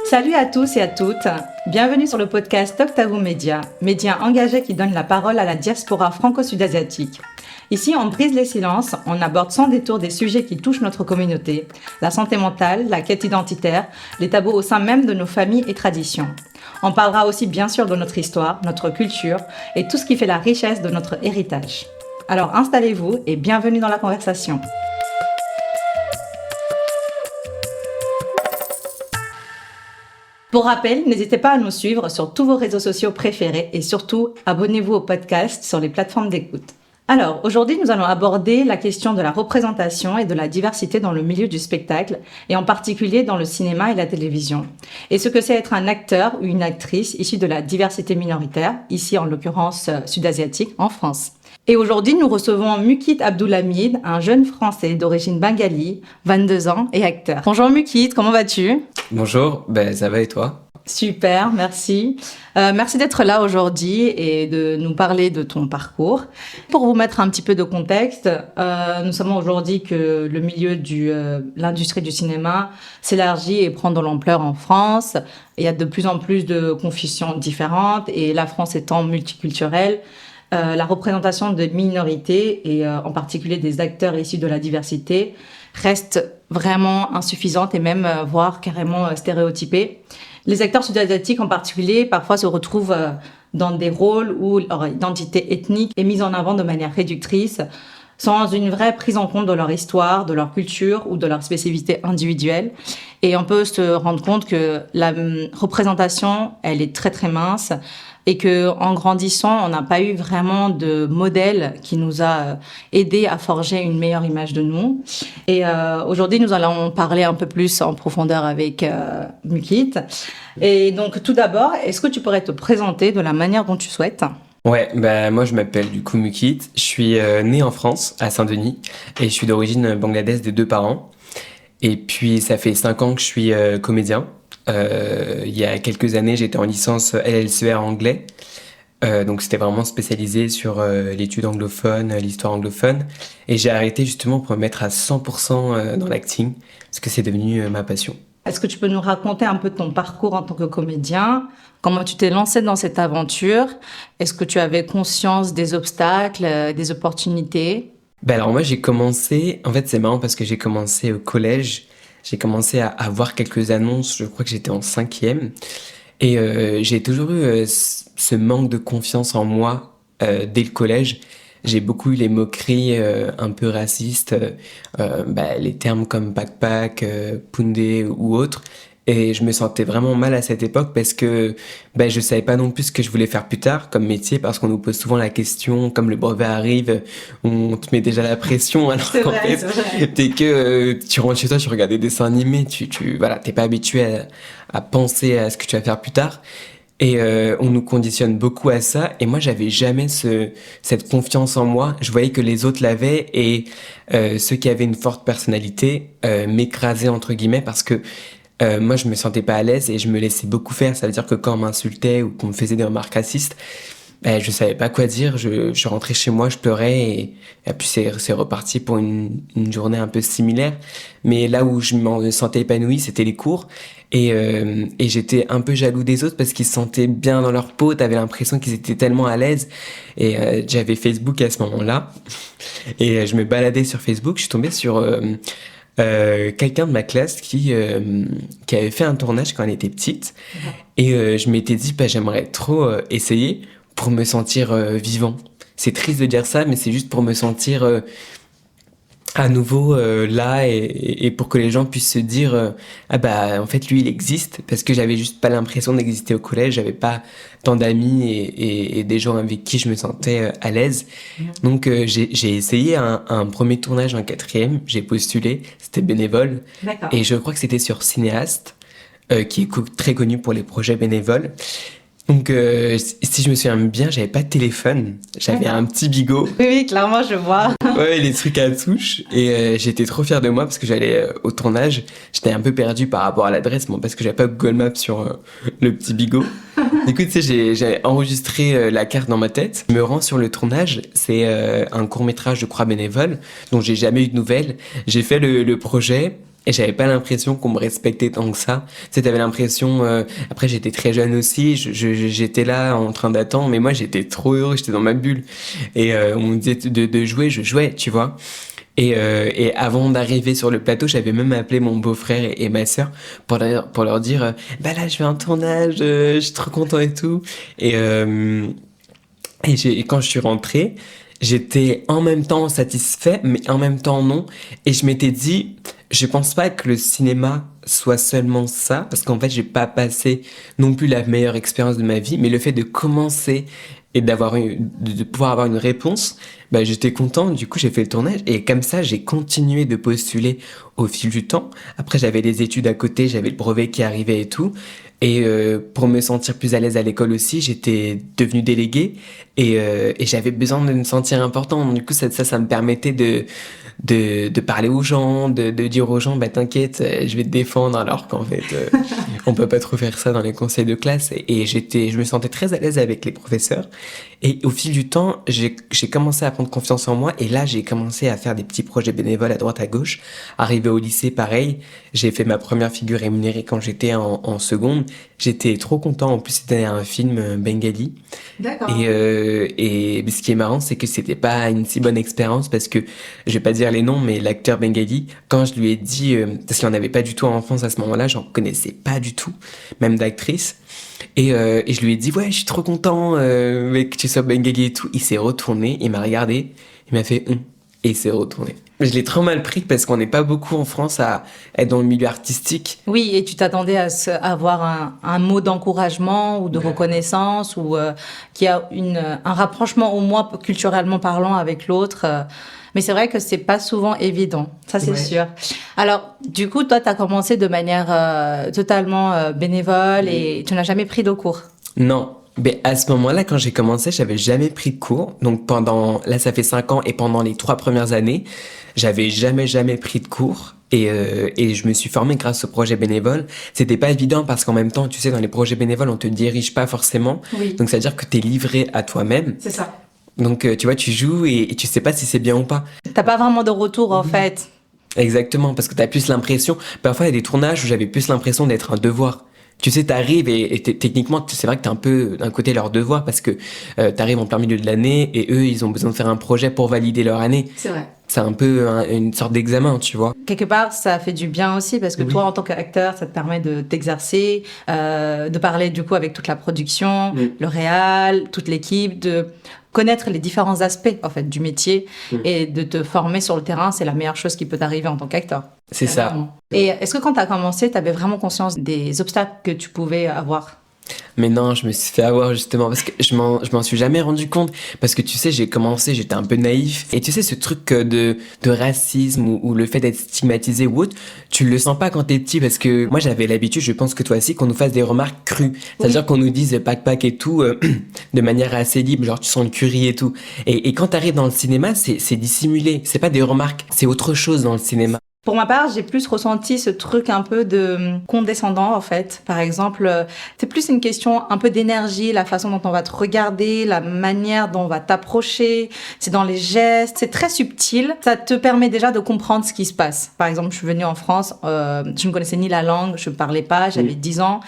Salut à tous et à toutes, bienvenue sur le podcast Octavo Média, média engagé qui donne la parole à la diaspora franco-sud-asiatique. Ici, on brise les silences, on aborde sans détour des sujets qui touchent notre communauté, la santé mentale, la quête identitaire, les tabous au sein même de nos familles et traditions. On parlera aussi bien sûr de notre histoire, notre culture et tout ce qui fait la richesse de notre héritage. Alors installez-vous et bienvenue dans la conversation. Pour rappel, n'hésitez pas à nous suivre sur tous vos réseaux sociaux préférés et surtout, abonnez-vous au podcast sur les plateformes d'écoute. Alors, aujourd'hui, nous allons aborder la question de la représentation et de la diversité dans le milieu du spectacle, et en particulier dans le cinéma et la télévision. Et ce que c'est être un acteur ou une actrice issu de la diversité minoritaire, ici en l'occurrence sud-asiatique, en France. Et aujourd'hui, nous recevons Mukit Abdulhamid, un jeune Français d'origine bengali, 22 ans et acteur. Bonjour Mukit, comment vas-tu ? Bonjour, ça va et toi ? Super, merci. Merci d'être là aujourd'hui et de nous parler de ton parcours. Pour vous mettre un petit peu de contexte, nous savons aujourd'hui que le milieu de l'industrie du cinéma s'élargit et prend de l'ampleur en France. Il y a de plus en plus de confessions différentes et la France étant multiculturelle, la représentation des minorités et en particulier des acteurs issus de la diversité reste vraiment insuffisante et même voire carrément stéréotypée. Les acteurs sud-asiatiques en particulier parfois se retrouvent dans des rôles où leur identité ethnique est mise en avant de manière réductrice, sans une vraie prise en compte de leur histoire, de leur culture ou de leur spécificité individuelle. Et on peut se rendre compte que la représentation, elle est très très mince et que en grandissant, on n'a pas eu vraiment de modèle qui nous a aidé à forger une meilleure image de nous. Et aujourd'hui, nous allons parler un peu plus en profondeur avec Mukit. Et donc, tout d'abord, est-ce que tu pourrais te présenter de la manière dont tu souhaites ? Ouais, moi je m'appelle du coup Mukit, je suis né en France, à Saint-Denis, et je suis d'origine bangladaise des deux parents. Et puis ça fait 5 ans que je suis comédien. Il y a quelques années, j'étais en licence LLCR anglais, donc c'était vraiment spécialisé sur l'étude anglophone, l'histoire anglophone. Et j'ai arrêté justement pour me mettre à 100% dans l'acting, parce que c'est devenu ma passion. Est-ce que tu peux nous raconter un peu ton parcours en tant que comédien ? Comment tu t'es lancé dans cette aventure ? Est-ce que tu avais conscience des obstacles, des opportunités ? Alors moi j'ai commencé, en fait c'est marrant parce que j'ai commencé au collège, j'ai commencé à voir quelques annonces, je crois que j'étais en 5e, et j'ai toujours eu ce manque de confiance en moi dès le collège. J'ai beaucoup eu les moqueries un peu racistes, les termes comme backpack, pundé ou autres. Et je me sentais vraiment mal à cette époque parce que je savais pas non plus ce que je voulais faire plus tard comme métier, parce qu'on nous pose souvent la question, comme le brevet arrive, on te met déjà la pression, alors qu'en fait, dès que tu rentres chez toi, tu regardes des dessins animés, t'es pas habitué à penser à ce que tu vas faire plus tard. Et on nous conditionne beaucoup à ça, et moi j'avais jamais cette confiance en moi. Je voyais que les autres l'avaient, et ceux qui avaient une forte personnalité m'écrasaient entre guillemets, parce que moi je me sentais pas à l'aise et je me laissais beaucoup faire. Ça veut dire que quand on m'insultait ou qu'on me faisait des remarques racistes, je savais pas quoi dire. Je rentrais chez moi, je pleurais, et puis c'est reparti pour une journée un peu similaire. Mais là où je me sentais épanoui, c'était les cours. Et j'étais un peu jaloux des autres parce qu'ils se sentaient bien dans leur peau. T'avais l'impression qu'ils étaient tellement à l'aise. Et j'avais Facebook à ce moment-là. Et je me baladais sur Facebook. Je suis tombé sur quelqu'un de ma classe qui avait fait un tournage quand elle était petite. Et je m'étais dit, j'aimerais trop essayer pour me sentir vivant. C'est triste de dire ça, mais c'est juste pour me sentir à nouveau là, et pour que les gens puissent se dire en fait lui il existe, parce que j'avais juste pas l'impression d'exister au collège. J'avais pas tant d'amis et des gens avec qui je me sentais à l'aise. Donc j'ai essayé un premier tournage en 4e, j'ai postulé, c'était bénévole. D'accord. Et je crois que c'était sur Cinéaste, qui est très connu pour les projets bénévoles. Donc, si je me souviens bien, j'avais pas de téléphone, j'avais un petit bigot. Oui, clairement, je vois. Ouais, les trucs à touche. Et j'étais trop fier de moi parce que j'allais au tournage. J'étais un peu perdu par rapport à l'adresse, parce que j'avais pas Google Maps sur le petit bigot. Du coup, tu sais, j'ai enregistré la carte dans ma tête. Je me rends sur le tournage. C'est un court-métrage, je crois, bénévole, dont j'ai jamais eu de nouvelles. J'ai fait le projet. Et j'avais pas l'impression qu'on me respectait tant que ça. Tu sais, t'avais l'impression... Après, j'étais très jeune aussi. J'étais là en train d'attendre. Mais moi, j'étais trop heureux. J'étais dans ma bulle. Et on me disait de jouer. Je jouais, tu vois. Et avant d'arriver sur le plateau, j'avais même appelé mon beau-frère et ma sœur pour leur dire bah là, je fais un tournage. Je suis trop content et tout. Et quand je suis rentré, j'étais en même temps satisfait, mais en même temps non. Et je m'étais dit, je pense pas que le cinéma soit seulement ça, parce qu'en fait, j'ai pas passé non plus la meilleure expérience de ma vie, mais le fait de commencer et de pouvoir avoir une réponse, bah, j'étais content. Du coup, j'ai fait le tournage et comme ça, j'ai continué de postuler au fil du temps. Après, j'avais des études à côté, j'avais le brevet qui arrivait et tout. Et pour me sentir plus à l'aise à l'école aussi, j'étais devenu délégué et j'avais besoin de me sentir important. Du coup, ça me permettait de parler aux gens, de dire aux gens, bah t'inquiète, je vais te défendre, alors qu'en fait, on peut pas trop faire ça dans les conseils de classe. Et je me sentais très à l'aise avec les professeurs. Et au fil du temps, j'ai commencé à prendre confiance en moi. Et là, j'ai commencé à faire des petits projets bénévoles à droite à gauche. Arrivé au lycée, pareil, j'ai fait ma première figure rémunérée quand j'étais en seconde. J'étais trop content. En plus, c'était un film bengali. D'accord. Et ce qui est marrant, c'est que c'était pas une si bonne expérience parce que, je vais pas dire les noms, mais l'acteur bengali, quand je lui ai dit, parce qu'il n'y en avait pas du tout en France à ce moment-là, j'en connaissais pas du tout, même d'actrice. Et je lui ai dit, ouais, je suis trop content que tu sois bengali et tout. Il s'est retourné, il m'a regardé, il m'a fait, et il s'est retourné. Je l'ai trop mal pris parce qu'on n'est pas beaucoup en France à être dans le milieu artistique. Oui, et tu t'attendais à avoir un mot d'encouragement ou de reconnaissance ou qu'il y a un rapprochement au moins culturellement parlant avec l'autre. Mais c'est vrai que c'est pas souvent évident, ça c'est sûr. Alors, du coup, toi, tu as commencé de manière totalement bénévole et tu n'as jamais pris de cours. Non. Mais à ce moment-là, quand j'ai commencé, j'avais jamais pris de cours. Donc là, ça fait 5 ans et pendant les 3 premières années, j'avais jamais pris de cours. Et je me suis formé grâce au projet bénévole. C'était pas évident parce qu'en même temps, tu sais, dans les projets bénévoles, on te dirige pas forcément. Oui. Donc ça veut dire que t'es livré à toi-même. C'est ça. Donc tu vois, tu joues et tu sais pas si c'est bien ou pas. T'as pas vraiment de retour en fait. Exactement, parce que t'as plus l'impression... Parfois, il y a des tournages où j'avais plus l'impression d'être un devoir. Tu sais, t'arrives et techniquement, c'est vrai que t'es un peu d'un côté leur devoir parce que t'arrives en plein milieu de l'année et eux, ils ont besoin de faire un projet pour valider leur année. C'est vrai. C'est un peu une sorte d'examen, tu vois. Quelque part, ça fait du bien aussi parce que Oui. toi, en tant qu'acteur, ça te permet de t'exercer, de parler du coup avec toute la production, le réal, toute l'équipe, de connaître les différents aspects en fait du métier et de te former sur le terrain. C'est la meilleure chose qui peut t'arriver en tant qu'acteur. C'est ça. Vraiment. Et est-ce que quand tu as commencé, tu avais vraiment conscience des obstacles que tu pouvais avoir? Mais non, je me suis fait avoir justement parce que je m'en suis jamais rendu compte parce que tu sais, j'ai commencé, j'étais un peu naïf et tu sais ce truc de racisme ou le fait d'être stigmatisé ou autre, tu le sens pas quand t'es petit parce que moi j'avais l'habitude, je pense que toi aussi, qu'on nous fasse des remarques crues, c'est-à-dire qu'on nous dise pack et tout de manière assez libre, genre tu sens le curry et tout. Et quand t'arrives dans le cinéma, c'est dissimulé, c'est pas des remarques, c'est autre chose dans le cinéma. Pour ma part, j'ai plus ressenti ce truc un peu de condescendant, en fait. Par exemple, c'est plus une question un peu d'énergie, la façon dont on va te regarder, la manière dont on va t'approcher, c'est dans les gestes, c'est très subtil. Ça te permet déjà de comprendre ce qui se passe. Par exemple, je suis venue en France, je ne connaissais ni la langue, je ne parlais pas, j'avais 10 ans.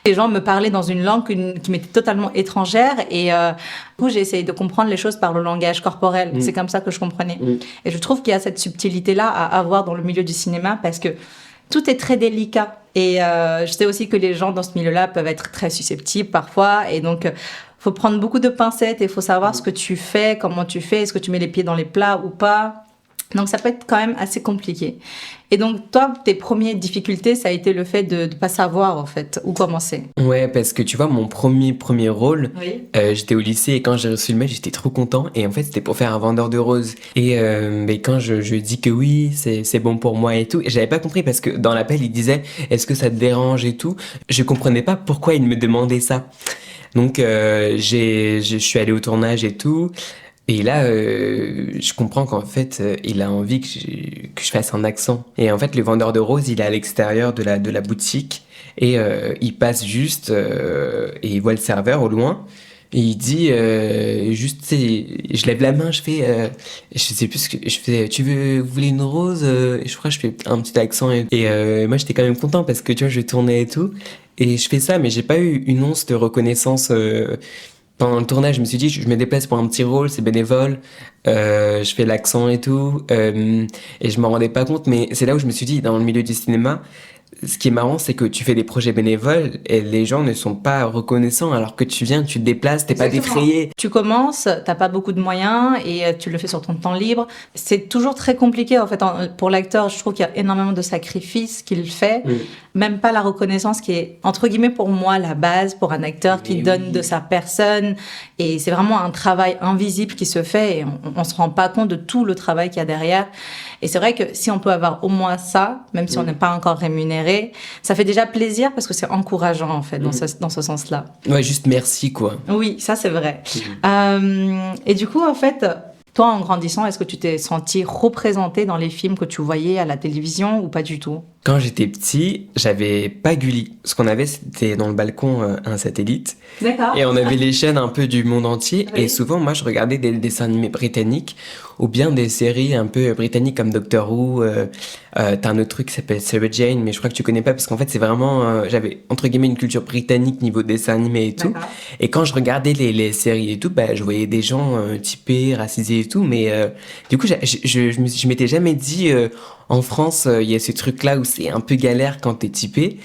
Les gens me parlaient dans une langue qui m'était totalement étrangère et du coup, j'ai essayé de comprendre les choses par le langage corporel. C'est comme ça que je comprenais. Et je trouve qu'il y a cette subtilité-là à avoir dans le milieu du cinéma parce que tout est très délicat. Et je sais aussi que les gens dans ce milieu-là peuvent être très susceptibles parfois. Et donc, faut prendre beaucoup de pincettes et il faut savoir ce que tu fais, comment tu fais, est-ce que tu mets les pieds dans les plats ou pas. Donc, ça peut être quand même assez compliqué. Et donc, toi, tes premières difficultés, ça a été le fait de ne pas savoir, en fait, où commencer. Ouais, parce que tu vois, mon premier rôle, Oui. j'étais au lycée et quand j'ai reçu le mail, j'étais trop content. Et en fait, c'était pour faire un vendeur de roses. Et mais quand je dis que oui, c'est bon pour moi et tout, et j'avais pas compris parce que dans l'appel, il disait « Est-ce que ça te dérange et tout ?» Je comprenais pas pourquoi il me demandait ça. Donc, je suis allé au tournage et tout. Et là, je comprends qu'en fait, il a envie que je fasse un accent. Et en fait, le vendeur de roses, il est à l'extérieur de la boutique et il passe juste et il voit le serveur au loin. Et il dit, juste, tu sais, je lève la main, je sais plus ce que je fais, vous voulez une rose? Et je crois que je fais un petit accent. Et moi, j'étais quand même content parce que, tu vois, je tournais et tout. Et je fais ça, mais j'ai pas eu une once de reconnaissance. Pendant le tournage, je me suis dit, je me déplace pour un petit rôle, c'est bénévole, je fais l'accent et tout, et je m'en rendais pas compte, mais c'est là où je me suis dit, dans le milieu du cinéma, ce qui est marrant, c'est que tu fais des projets bénévoles et les gens ne sont pas reconnaissants alors que tu viens, tu te déplaces, t'es pas Exactement. défrayé. Tu commences, t'as pas beaucoup de moyens et tu le fais sur ton temps libre. C'est toujours très compliqué en fait pour l'acteur. Je trouve qu'il y a énormément de sacrifices qu'il fait, même pas la reconnaissance qui est entre guillemets pour moi la base pour un acteur qui donne de sa personne. Et c'est vraiment un travail invisible qui se fait et on se rend pas compte de tout le travail qu'il y a derrière. Et c'est vrai que si on peut avoir au moins ça, même si on n'est pas encore rémunéré, ça fait déjà plaisir parce que c'est encourageant en fait dans ce sens-là. Ouais, juste merci quoi. Oui, ça c'est vrai. Et du coup, en fait, toi en grandissant, est-ce que tu t'es senti représenté dans les films que tu voyais à la télévision ou pas du tout? Quand j'étais petit, j'avais pas Gulli. Ce qu'on avait, c'était dans le balcon un satellite. D'accord. Et on avait les chaînes un peu du monde entier. Oui. Et souvent, moi, je regardais des dessins animés britanniques ou bien des séries un peu britanniques comme Doctor Who. T'as un autre truc qui s'appelle Sarah Jane, mais je crois que tu connais pas parce qu'en fait, c'est vraiment... j'avais, entre guillemets, une culture britannique niveau dessin animé et tout. D'accord. Et quand je regardais les séries et tout, bah, je voyais des gens typés, racisés et tout. Mais du coup, je m'étais jamais dit... en France, il y a ce truc-là où c'est un peu galère quand t'es typé.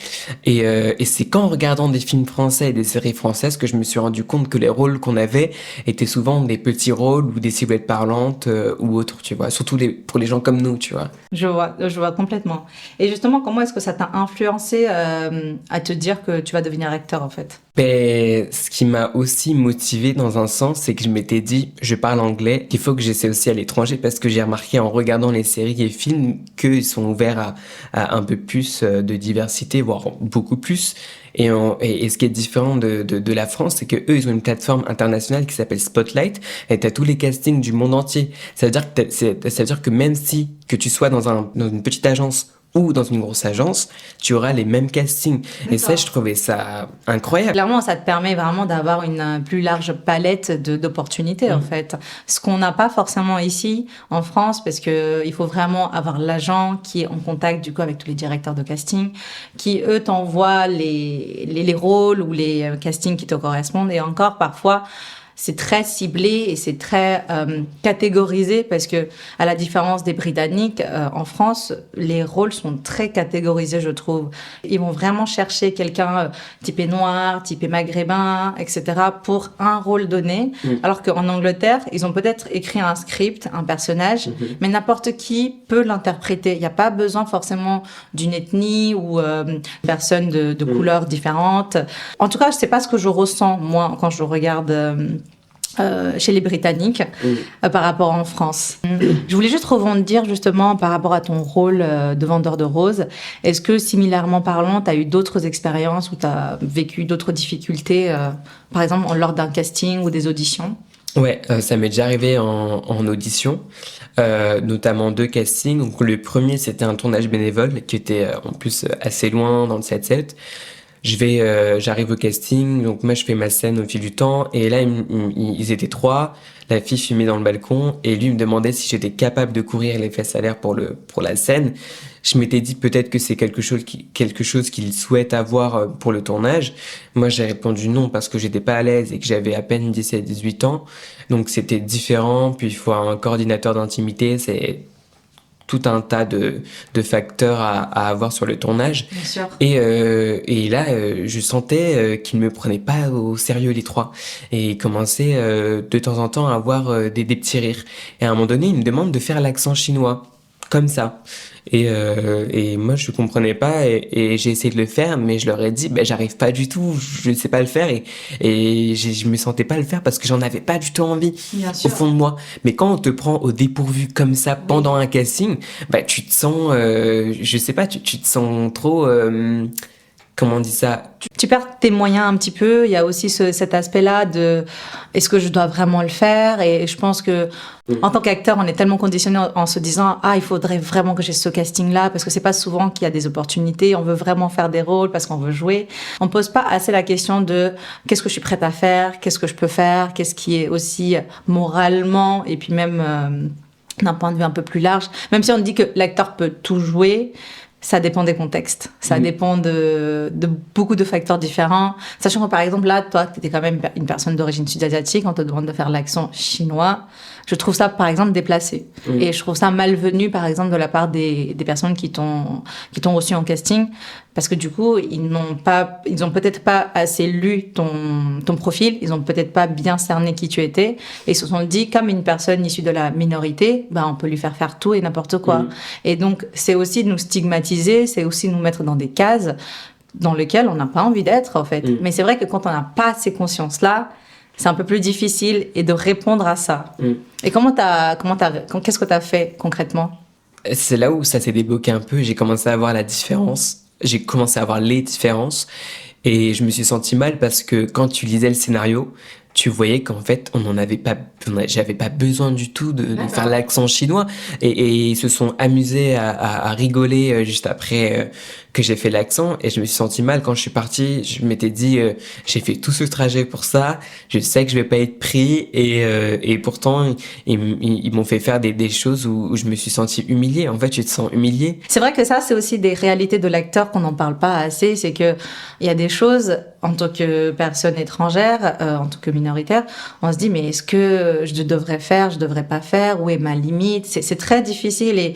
Et c'est qu'en regardant des films français et des séries françaises que je me suis rendu compte que les rôles qu'on avait étaient souvent des petits rôles ou des silhouettes parlantes ou autres, tu vois. Surtout pour les gens comme nous, tu vois. Je vois complètement. Et justement, comment est-ce que ça t'a influencé à te dire que tu vas devenir acteur en fait? Ben, ce qui m'a aussi motivé dans un sens, c'est que je m'étais dit, je parle anglais, qu'il faut que j'essaie aussi à l'étranger parce que j'ai remarqué en regardant les séries et films qu'ils sont ouverts à un peu plus de diversité, voire beaucoup plus. Et ce qui est différent de la France, c'est que eux, ils ont une plateforme internationale qui s'appelle Spotlight et t'as tous les castings du monde entier. Ça veut dire ça veut dire que même si que tu sois dans une petite agence ou dans une grosse agence, tu auras les mêmes castings. Et ça, je trouvais ça incroyable. Clairement, ça te permet vraiment d'avoir une plus large palette d'opportunités, en fait. Ce qu'on n'a pas forcément ici, en France, parce que il faut vraiment avoir l'agent qui est en contact, du coup, avec tous les directeurs de casting, qui, eux, t'envoient les rôles ou les castings qui te correspondent. Et encore, parfois, c'est très ciblé et c'est très catégorisé parce que, à la différence des Britanniques, en France, les rôles sont très catégorisés, je trouve. Ils vont vraiment chercher quelqu'un typé noir, typé maghrébin, etc. pour un rôle donné. Alors qu'en Angleterre, ils ont peut-être écrit un script, un personnage, mais n'importe qui peut l'interpréter. Il n'y a pas besoin forcément d'une ethnie ou personne de couleurs différentes. En tout cas, c'est pas ce que je ressens, moi, quand je regarde... chez les Britanniques par rapport en France. Je voulais juste rebondir justement par rapport à ton rôle de vendeur de roses. Est-ce que, similairement parlant, tu as eu d'autres expériences où tu as vécu d'autres difficultés, par exemple lors d'un casting ou des auditions? Ouais, ça m'est déjà arrivé en audition, notamment 2 castings. Donc, le premier, c'était un tournage bénévole qui était en plus assez loin dans le 7-7. J'arrive au casting, donc moi je fais ma scène au fil du temps, et là ils étaient 3, la fille fumait dans le balcon, et lui me demandait si j'étais capable de courir les fesses à l'air pour la scène. Je m'étais dit peut-être que c'est quelque chose qu'il souhaite avoir pour le tournage. Moi j'ai répondu non parce que j'étais pas à l'aise et que j'avais à peine 17-18 ans, donc c'était différent, puis il faut un coordinateur d'intimité, c'est tout un tas de facteurs à avoir sur le tournage. Bien sûr. Et là, je sentais qu'ils me prenaient pas au sérieux les 3. Et ils commençaient de temps en temps à avoir des petits rires. Et à un moment donné, ils me demandent de faire l'accent chinois, comme ça. Et moi, je comprenais pas et j'ai essayé de le faire, mais je leur ai dit, j'arrive pas du tout, je sais pas le faire et je me sentais pas le faire parce que j'en avais pas du tout envie au fond de moi. Mais quand on te prend au dépourvu comme ça pendant un casting, tu te sens, je sais pas, tu te sens trop comment on dit ça? Tu perds tes moyens un petit peu. Il y a aussi cet aspect-là de est-ce que je dois vraiment le faire? Et je pense que en tant qu'acteur, on est tellement conditionné en se disant il faudrait vraiment que j'ai ce casting-là parce que c'est pas souvent qu'il y a des opportunités. On veut vraiment faire des rôles parce qu'on veut jouer. On pose pas assez la question de qu'est-ce que je suis prête à faire? Qu'est-ce que je peux faire? Qu'est-ce qui est aussi moralement et puis même d'un point de vue un peu plus large. Même si on dit que l'acteur peut tout jouer, ça dépend des contextes. Ça dépend de beaucoup de facteurs différents. Sachant que, par exemple, là, toi, tu étais quand même une personne d'origine sud-asiatique, on te demande de faire l'accent chinois. Je trouve ça, par exemple, déplacé. Et je trouve ça malvenu, par exemple, de la part des personnes qui t'ont reçu en casting. Parce que du coup, ils ont peut-être pas assez lu ton profil, ils ont peut-être pas bien cerné qui tu étais, et ils se sont dit, comme une personne issue de la minorité, on peut lui faire tout et n'importe quoi. Et donc, c'est aussi nous stigmatiser, c'est aussi nous mettre dans des cases dans lesquelles on n'a pas envie d'être, en fait. Mais c'est vrai que quand on n'a pas ces consciences-là, c'est un peu plus difficile et de répondre à ça. Et qu'est-ce que t'as fait concrètement? C'est là où ça s'est débloqué un peu. J'ai commencé à voir la différence. J'ai commencé à voir les différences. Et je me suis senti mal parce que quand tu lisais le scénario, tu voyais qu'en fait, j'avais pas besoin du tout de faire l'accent chinois. Et ils se sont amusés à rigoler juste après que j'ai fait l'accent. Et je me suis senti mal quand je suis parti. Je m'étais dit, j'ai fait tout ce trajet pour ça. Je sais que je vais pas être pris. Et pourtant, ils m'ont fait faire des choses où je me suis senti humilié. En fait, tu te sens humilié. C'est vrai que ça, c'est aussi des réalités de l'acteur qu'on n'en parle pas assez. C'est que il y a des choses, en tant que personne étrangère, en tant que minoritaire, on se dit, mais est-ce que je devrais faire, je devrais pas faire, où est ma limite? C'est très difficile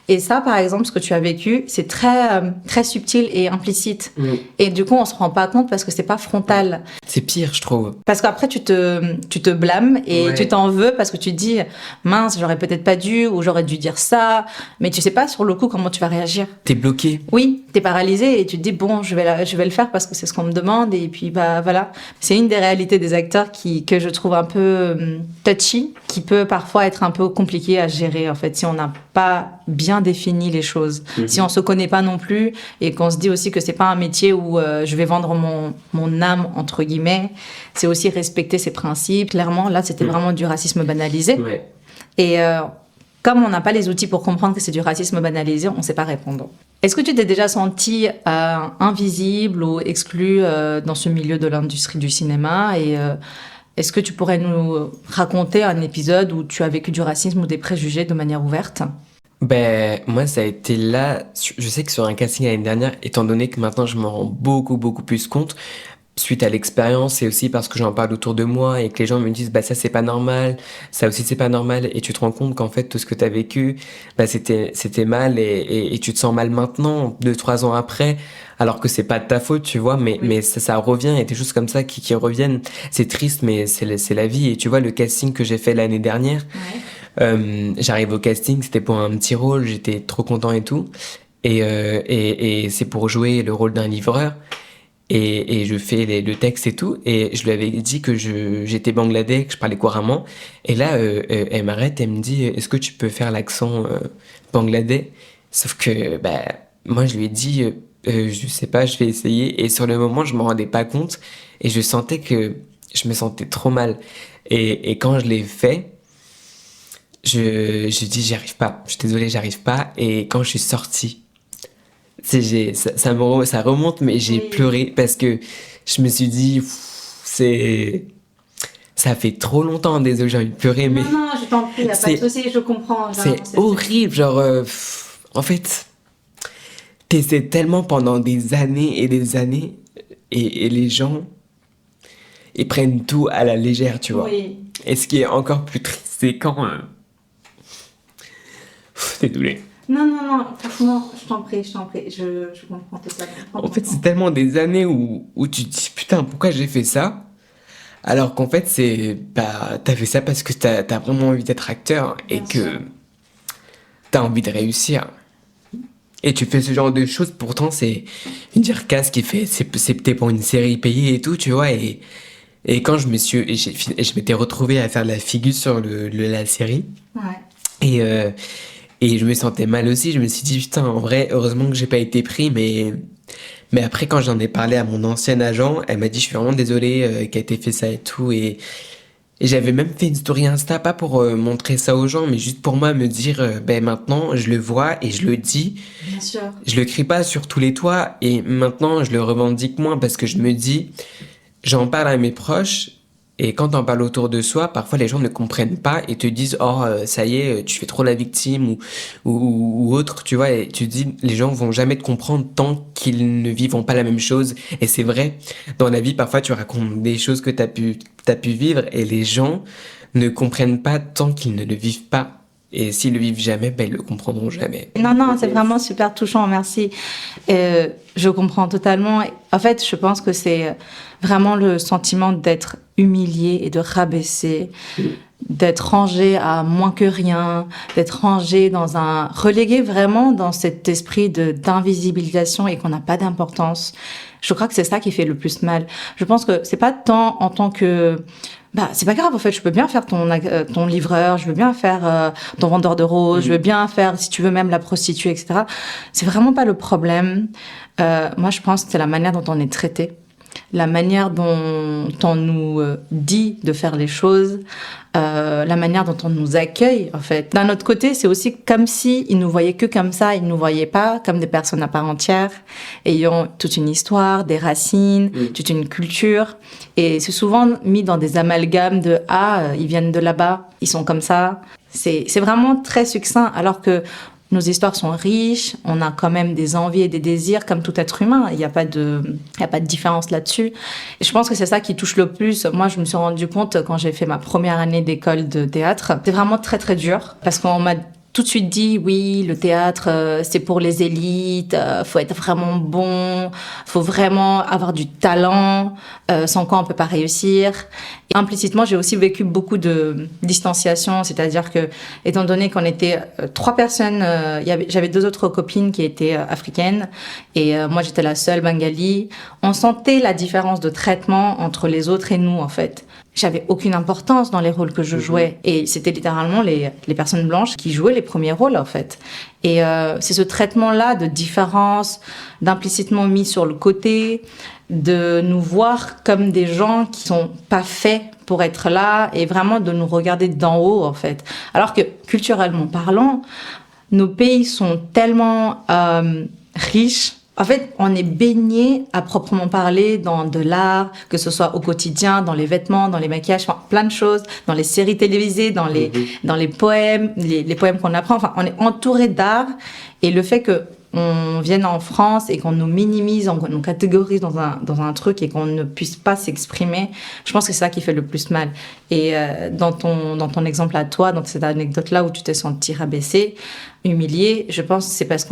et ça, par exemple, ce que tu as vécu, c'est très subtil et implicite. Et du coup, on se rend pas compte parce que c'est pas frontal. C'est pire, je trouve. Parce qu'après, tu te blâmes et tu t'en veux parce que tu te dis, mince, j'aurais peut-être pas dû ou j'aurais dû dire ça. Mais tu sais pas sur le coup comment tu vas réagir. T'es bloqué. Oui, t'es paralysé et tu te dis, bon, je vais le faire parce que c'est ce qu'on me demande. Et puis, voilà. C'est une des réalités des acteurs que je trouve un peu touchy, qui peut parfois être un peu compliqué à gérer, en fait, si on n'a pas bien défini les choses. Si on se connaît pas non plus et qu'on se dit aussi que c'est pas un métier où je vais vendre mon âme, entre guillemets, c'est aussi respecter ses principes. Clairement, là, c'était vraiment du racisme banalisé. Et comme on n'a pas les outils pour comprendre que c'est du racisme banalisé, on sait pas répondre. Est-ce que tu t'es déjà senti invisible ou exclu dans ce milieu de l'industrie du cinéma et est-ce que tu pourrais nous raconter un épisode où tu as vécu du racisme ou des préjugés de manière ouverte? Moi, ça a été là. Je sais que sur un casting l'année dernière, étant donné que maintenant je m'en rends beaucoup, beaucoup plus compte, suite à l'expérience et aussi parce que j'en parle autour de moi et que les gens me disent, ça c'est pas normal, ça aussi c'est pas normal, et tu te rends compte qu'en fait tout ce que t'as vécu, c'était mal et tu te sens mal maintenant, 2-3 ans après, alors que c'est pas de ta faute, tu vois, mais ça revient et des choses comme ça qui reviennent. C'est triste, mais c'est la vie. Et tu vois, le casting que j'ai fait l'année dernière, j'arrive au casting, c'était pour un petit rôle, j'étais trop content et tout. Et c'est pour jouer le rôle d'un livreur. Et je fais le texte et tout. Et je lui avais dit que j'étais bangladais, que je parlais couramment. Et là, elle m'arrête, elle me dit, est-ce que tu peux faire l'accent bangladais? Sauf que, moi, je lui ai dit, je sais pas, je vais essayer. Et sur le moment, je m'en rendais pas compte. Et je sentais que je me sentais trop mal. Et quand je l'ai fait, je dis, j'y arrive pas. Je suis désolée, j'arrive pas. Et quand je suis sortie, ça remonte, mais j'ai pleuré parce que je me suis dit, ça fait trop longtemps, désolé, j'ai envie de pleurer, mais non, je t'en prie, y a pas de souci, je comprends. C'est horrible, en fait, t'essaies tellement pendant des années et des années, et les gens, ils prennent tout à la légère, tu vois. Et ce qui est encore plus triste, c'est quand... Désolé. Non, franchement, je t'en prie, je comprends totalement. En fait, c'est tellement des années où tu te dis, putain, pourquoi j'ai fait ça? Alors qu'en fait, t'as fait ça parce que t'as vraiment envie d'être acteur et que t'as envie de réussir. Et tu fais ce genre de choses, pourtant, c'est une casse qui fait, c'est peut-être pour une série payée et tout, tu vois, et quand je m'étais retrouvé à faire la figure sur la série. Et je me sentais mal aussi, je me suis dit, putain, en vrai, heureusement que j'ai pas été pris, mais Mais après, quand j'en ai parlé à mon ancienne agent, elle m'a dit, je suis vraiment désolée qu'a été fait ça et tout. Et j'avais même fait une story Insta, pas pour montrer ça aux gens, mais juste pour moi me dire, ben maintenant, je le vois et je le dis. Bien sûr. Je le crie pas sur tous les toits et maintenant, je le revendique moins parce que je me dis, j'en parle à mes proches et quand on parle autour de soi, parfois les gens ne comprennent pas et te disent, oh, ça y est, tu fais trop la victime ou autre, tu vois, et tu te dis, les gens vont jamais te comprendre tant qu'ils ne vivront pas la même chose. Et c'est vrai, dans la vie, parfois tu racontes des choses que t'as pu vivre et les gens ne comprennent pas tant qu'ils ne le vivent pas. Et s'ils le vivent jamais, ben ils le comprendront jamais. Non, non, c'est vraiment super touchant, merci. Je comprends totalement. En fait, je pense que c'est vraiment le sentiment d'être humilié et de rabaisser, d'être rangé à moins que rien, d'être rangé relégué vraiment dans cet esprit d'invisibilisation et qu'on n'a pas d'importance. Je crois que c'est ça qui fait le plus mal. Je pense que c'est pas tant en tant que c'est pas grave, en fait, je peux bien faire ton livreur, je veux bien faire ton vendeur de roses, je veux bien faire, si tu veux, même la prostituée, etc. C'est vraiment pas le problème. Moi, je pense que c'est la manière dont on est traité, la manière dont on nous dit de faire les choses, la manière dont on nous accueille, en fait. D'un autre côté, c'est aussi comme si ils nous voyaient que comme ça, ils nous voyaient pas comme des personnes à part entière, ayant toute une histoire, des racines, toute une culture. Et c'est souvent mis dans des amalgames de « Ah, ils viennent de là-bas, ils sont comme ça ». C'est vraiment très succinct, alors que nos histoires sont riches, on a quand même des envies et des désirs comme tout être humain. Il n'y a pas de différence là-dessus. Et je pense que c'est ça qui touche le plus. Moi, je me suis rendu compte quand j'ai fait ma première année d'école de théâtre. C'était vraiment très, très dur parce qu'on m'a tout de suite dit oui, le théâtre c'est pour les élites, faut être vraiment bon, faut vraiment avoir du talent, sans quoi on peut pas réussir. Et implicitement, j'ai aussi vécu beaucoup de distanciation, c'est-à-dire que étant donné qu'on était trois personnes, j'avais deux autres copines qui étaient africaines et moi j'étais la seule bengali, on sentait la différence de traitement entre les autres et nous en fait. J'avais aucune importance dans les rôles que je jouais. Et c'était littéralement les personnes blanches qui jouaient les premiers rôles, en fait. Et c'est ce traitement-là de différence, d'implicitement mis sur le côté, de nous voir comme des gens qui sont pas faits pour être là et vraiment de nous regarder d'en haut, en fait. Alors que, culturellement parlant, nos pays sont tellement riches. En fait, on est baigné à proprement parler dans de l'art, que ce soit au quotidien, dans les vêtements, dans les maquillages, enfin, plein de choses, dans les séries télévisées, dans les poèmes, les poèmes qu'on apprend. Enfin, on est entouré d'art. Et le fait qu'on vienne en France et qu'on nous minimise, qu'on nous catégorise dans un truc et qu'on ne puisse pas s'exprimer, je pense que c'est ça qui fait le plus mal. Et dans ton exemple à toi, dans cette anecdote-là où tu t'es senti rabaissé, humilié, je pense que c'est parce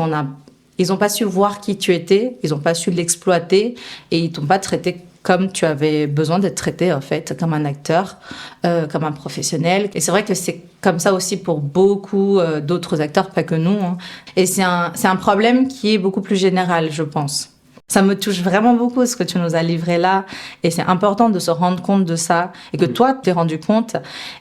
ils n'ont pas su voir qui tu étais, ils n'ont pas su l'exploiter et ils t'ont pas traité comme tu avais besoin d'être traité, en fait, comme un acteur, comme un professionnel. Et c'est vrai que c'est comme ça aussi pour beaucoup d'autres acteurs, pas que nous. Hein. Et c'est un problème qui est beaucoup plus général, je pense. Ça me touche vraiment beaucoup ce que tu nous as livré là. Et c'est important de se rendre compte de ça. Et que toi, tu t'es rendu compte.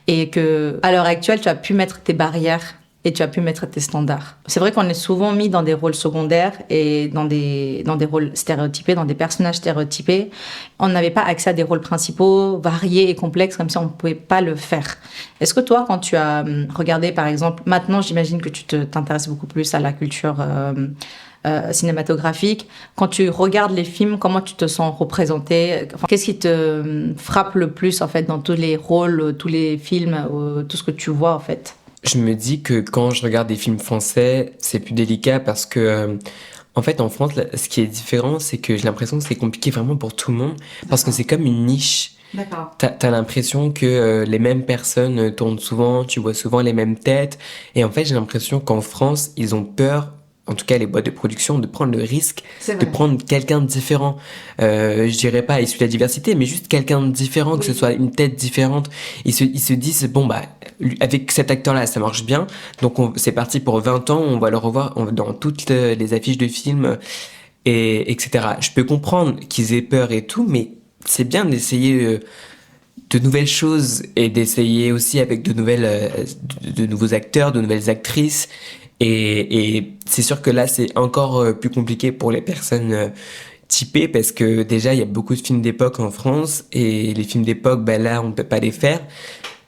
Et que, à l'heure actuelle, tu as pu mettre tes barrières. Et tu as pu mettre tes standards. C'est vrai qu'on est souvent mis dans des rôles secondaires et dans des rôles stéréotypés, dans des personnages stéréotypés. On n'avait pas accès à des rôles principaux, variés et complexes, comme si on ne pouvait pas le faire. Est-ce que toi, quand tu as regardé, par exemple, maintenant, j'imagine que tu t'intéresses beaucoup plus à la culture cinématographique. Quand tu regardes les films, comment tu te sens représenté? Enfin, qu'est-ce qui te frappe le plus, en fait, dans tous les rôles, tous les films, tout ce que tu vois, en fait? Je me dis que quand je regarde des films français, c'est plus délicat parce que, en fait, en France, ce qui est différent, c'est que j'ai l'impression que c'est compliqué vraiment pour tout le monde parce que c'est comme une niche. D'accord. T'as l'impression que les mêmes personnes tournent souvent, tu vois souvent les mêmes têtes. Et en fait, j'ai l'impression qu'en France, ils ont peur, en tout cas les boîtes de production, de prendre le risque de prendre quelqu'un de différent. Je dirais pas issu de la diversité, mais juste quelqu'un de différent, que ce soit une tête différente. Ils se disent, bon, bah, avec cet acteur-là, ça marche bien. Donc, c'est parti pour 20 ans, on va le revoir dans toutes les affiches de films, etc. Je peux comprendre qu'ils aient peur et tout, mais c'est bien d'essayer de nouvelles choses et d'essayer aussi avec de nouveaux acteurs, de nouvelles actrices. Et c'est sûr que là, c'est encore plus compliqué pour les personnes typées parce que déjà, il y a beaucoup de films d'époque en France et les films d'époque, ben là, on ne peut pas les faire.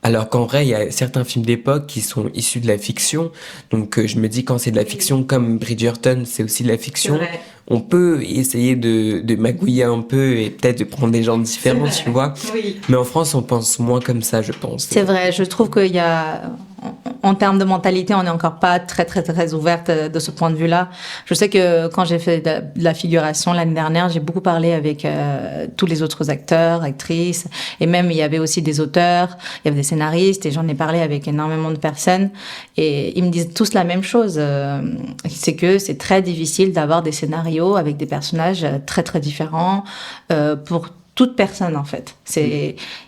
Alors qu'en vrai, il y a certains films d'époque qui sont issus de la fiction. Donc je me dis quand c'est de la fiction, comme Bridgerton, c'est aussi de la fiction, on peut essayer de magouiller un peu et peut-être de prendre des gens différents, tu vois. Oui. Mais en France, on pense moins comme ça, je pense. C'est vrai, je trouve qu'il y a, en termes de mentalité, on n'est encore pas très, très, très ouverte de ce point de vue-là. Je sais que quand j'ai fait de la figuration l'année dernière, j'ai beaucoup parlé avec tous les autres acteurs, actrices, et même il y avait aussi des auteurs, il y avait des scénaristes, et j'en ai parlé avec énormément de personnes, et ils me disent tous la même chose. C'est que c'est très difficile d'avoir des scénarios avec des personnages très, très différents pour toute personne en fait.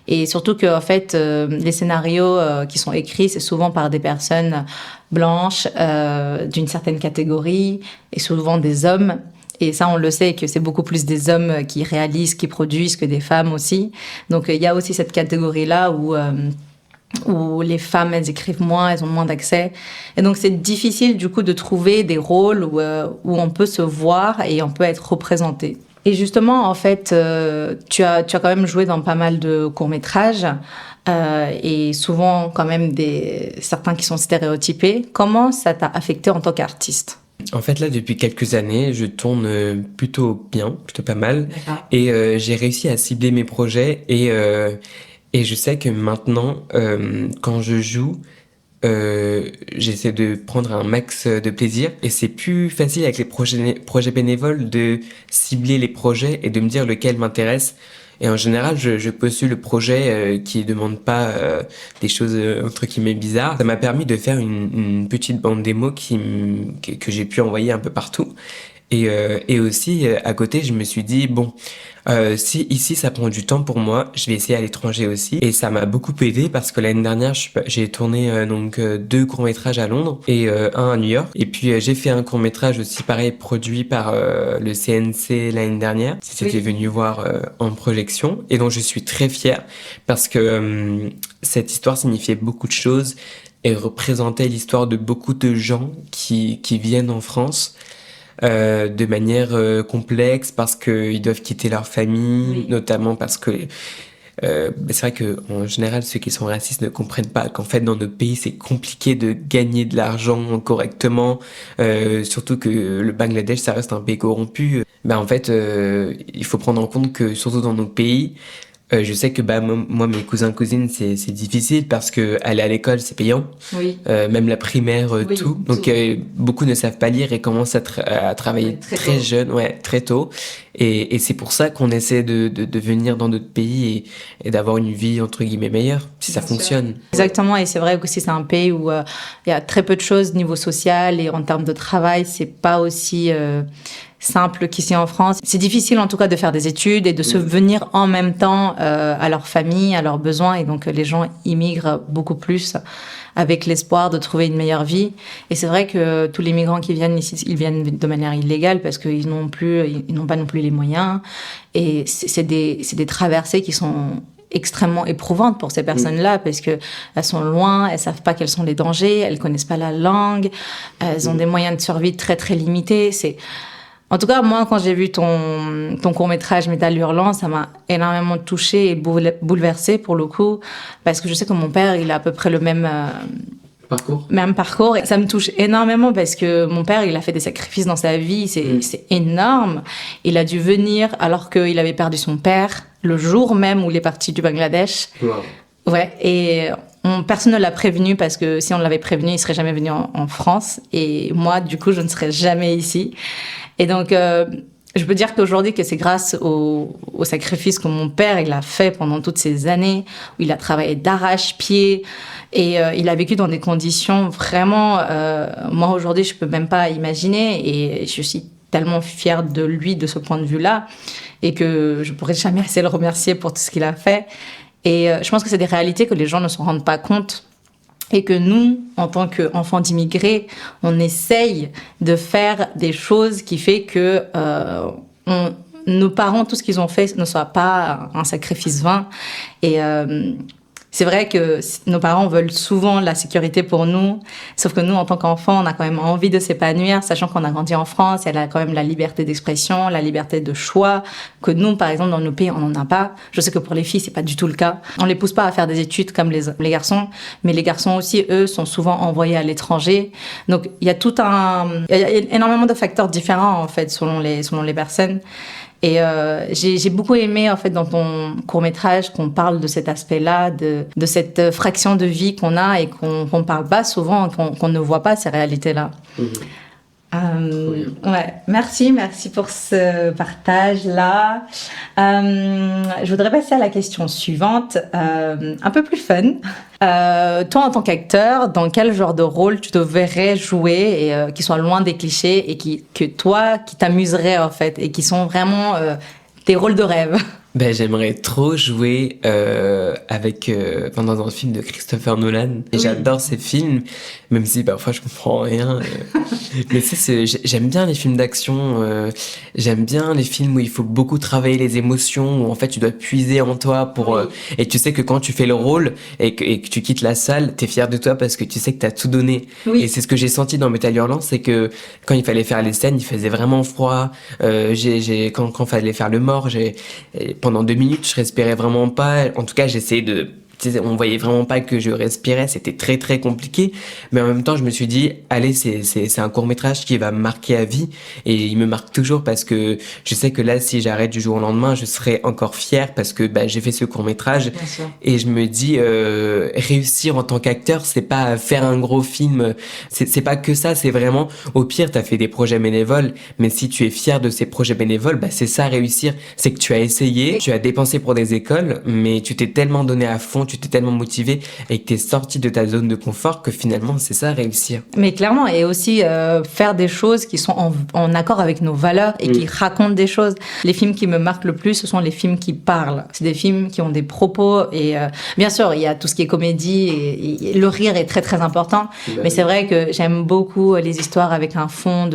Et surtout que en fait les scénarios qui sont écrits, c'est souvent par des personnes blanches d'une certaine catégorie et souvent des hommes. Et ça, on le sait que c'est beaucoup plus des hommes qui réalisent, qui produisent que des femmes aussi. Donc il y a aussi cette catégorie-là où les femmes, elles écrivent moins, elles ont moins d'accès. Et donc, c'est difficile, du coup, de trouver des rôles où on peut se voir et on peut être représenté. Et justement, en fait, tu as quand même joué dans pas mal de courts-métrages et souvent quand même certains qui sont stéréotypés. Comment ça t'a affecté en tant qu'artiste ? En fait, là, depuis quelques années, je tourne plutôt bien, plutôt pas mal. D'accord. Et j'ai réussi à cibler mes projets et je sais que maintenant, quand je joue, j'essaie de prendre un max de plaisir et c'est plus facile avec les projets bénévoles de cibler les projets et de me dire lequel m'intéresse. Et en général, je postule le projet qui demande pas des choses entre guillemets bizarres. Ça m'a permis de faire une petite bande démo que j'ai pu envoyer un peu partout. Et aussi, à côté, je me suis dit, bon, si ici ça prend du temps pour moi, je vais essayer à l'étranger aussi. Et ça m'a beaucoup aidé parce que l'année dernière, j'ai tourné donc 2 courts-métrages à Londres et un à New York. Et puis j'ai fait un court-métrage aussi pareil produit par le CNC l'année dernière. Si c'était venu voir en projection. Et donc je suis très fier parce que cette histoire signifiait beaucoup de choses et représentait l'histoire de beaucoup de gens qui viennent en France. De manière complexe parce qu'ils doivent quitter leur famille, notamment parce que c'est vrai que en général ceux qui sont racistes ne comprennent pas qu'en fait dans notre pays c'est compliqué de gagner de l'argent correctement, surtout que le Bangladesh ça reste un pays corrompu. En fait il faut prendre en compte que surtout dans notre pays je sais que moi mes cousins cousines c'est difficile parce que aller à l'école c'est payant, même la primaire tout. Donc beaucoup ne savent pas lire et commencent à travailler très jeune, très tôt. Et c'est pour ça qu'on essaie de venir dans d'autres pays et d'avoir une vie entre guillemets meilleure si ça fonctionne. Exactement, et c'est vrai que si c'est un pays où il y a très peu de choses niveau social et en termes de travail, c'est pas aussi simple qu'ici en France. C'est difficile en tout cas de faire des études et de se venir en même temps à leur famille, à leurs besoins, et donc les gens immigrent beaucoup plus avec l'espoir de trouver une meilleure vie. Et c'est vrai que tous les migrants qui viennent ici, ils viennent de manière illégale parce qu'ils n'ont pas non plus les moyens. Et c'est des traversées qui sont extrêmement éprouvantes pour ces personnes-là parce que elles sont loin, elles savent pas quels sont les dangers, elles connaissent pas la langue, elles ont des moyens de survie très très limités. En tout cas, moi, quand j'ai vu ton court-métrage Métal Hurlant, ça m'a énormément touchée et bouleversée pour le coup, parce que je sais que mon père, il a à peu près le même parcours. Et ça me touche énormément parce que mon père, il a fait des sacrifices dans sa vie, c'est énorme. Il a dû venir alors qu'il avait perdu son père, le jour même où il est parti du Bangladesh. Wow. Ouais, et personne ne l'a prévenu parce que si on l'avait prévenu, il serait jamais venu en France. Et moi, du coup, je ne serais jamais ici. Et donc, je peux dire qu'aujourd'hui, que c'est grâce au sacrifice que mon père il a fait pendant toutes ces années, où il a travaillé d'arrache-pied et il a vécu dans des conditions vraiment... moi, aujourd'hui, je peux même pas imaginer et je suis tellement fière de lui de ce point de vue-là et que je pourrais jamais assez le remercier pour tout ce qu'il a fait. Et je pense que c'est des réalités que les gens ne se rendent pas compte. Et que nous, en tant qu'enfants d'immigrés, on essaye de faire des choses qui fait que nos parents, tout ce qu'ils ont fait ne soit pas un sacrifice vain. Et C'est vrai que nos parents veulent souvent la sécurité pour nous, sauf que nous, en tant qu'enfants, on a quand même envie de s'épanouir, sachant qu'on a grandi en France, il y a quand même la liberté d'expression, la liberté de choix, que nous, par exemple, dans nos pays, on n'en a pas. Je sais que pour les filles, c'est pas du tout le cas. On les pousse pas à faire des études comme les garçons, mais les garçons aussi, eux, sont souvent envoyés à l'étranger. Donc, il y a il y a énormément de facteurs différents, en fait, selon les personnes. Et j'ai beaucoup aimé, en fait, dans ton court-métrage, qu'on parle de cet aspect-là, de cette fraction de vie qu'on a et qu'on parle pas souvent, qu'on ne voit pas ces réalités-là. Ouais, merci pour ce partage-là. Je voudrais passer à la question suivante, un peu plus fun. Toi, en tant qu'acteur, dans quel genre de rôle tu te verrais jouer et qui soit loin des clichés et qui t'amuserait en fait et qui sont vraiment tes rôles de rêve? Ben, j'aimerais trop jouer dans un film de Christopher Nolan. Et j'adore ces films, même si parfois je comprends rien. Mais tu sais, j'aime bien les films d'action. J'aime bien les films où il faut beaucoup travailler les émotions, où en fait tu dois puiser en toi pour et tu sais que quand tu fais le rôle et que tu quittes la salle, t'es fier de toi parce que tu sais que t'as tout donné. Et c'est ce que j'ai senti dans Metal Hurlant, c'est que quand il fallait faire les scènes, il faisait vraiment froid. Quand fallait faire le mort, pendant 2 minutes, je respirais vraiment pas. En tout cas, on voyait vraiment pas que je respirais, c'était très très compliqué, mais en même temps je me suis dit allez, c'est un court-métrage qui va me marquer à vie, et il me marque toujours parce que je sais que là, si j'arrête du jour au lendemain, je serai encore fière parce que j'ai fait ce court-métrage. Et je me dis réussir en tant qu'acteur, c'est pas faire un gros film, c'est pas que ça, c'est vraiment, au pire t'as fait des projets bénévoles, mais si tu es fier de ces projets bénévoles, c'est ça réussir, c'est que tu as essayé, tu as dépensé pour des écoles, mais tu t'es tellement donné à fond, tu t'es tellement motivé et que t'es sorti de ta zone de confort que finalement c'est ça réussir. Mais clairement, et aussi faire des choses qui sont en accord avec nos valeurs et qui racontent des choses. Les films qui me marquent le plus, ce sont les films qui parlent. C'est des films qui ont des propos et bien sûr, il y a tout ce qui est comédie et le rire est très très important. Mais c'est vrai que j'aime beaucoup les histoires avec un fond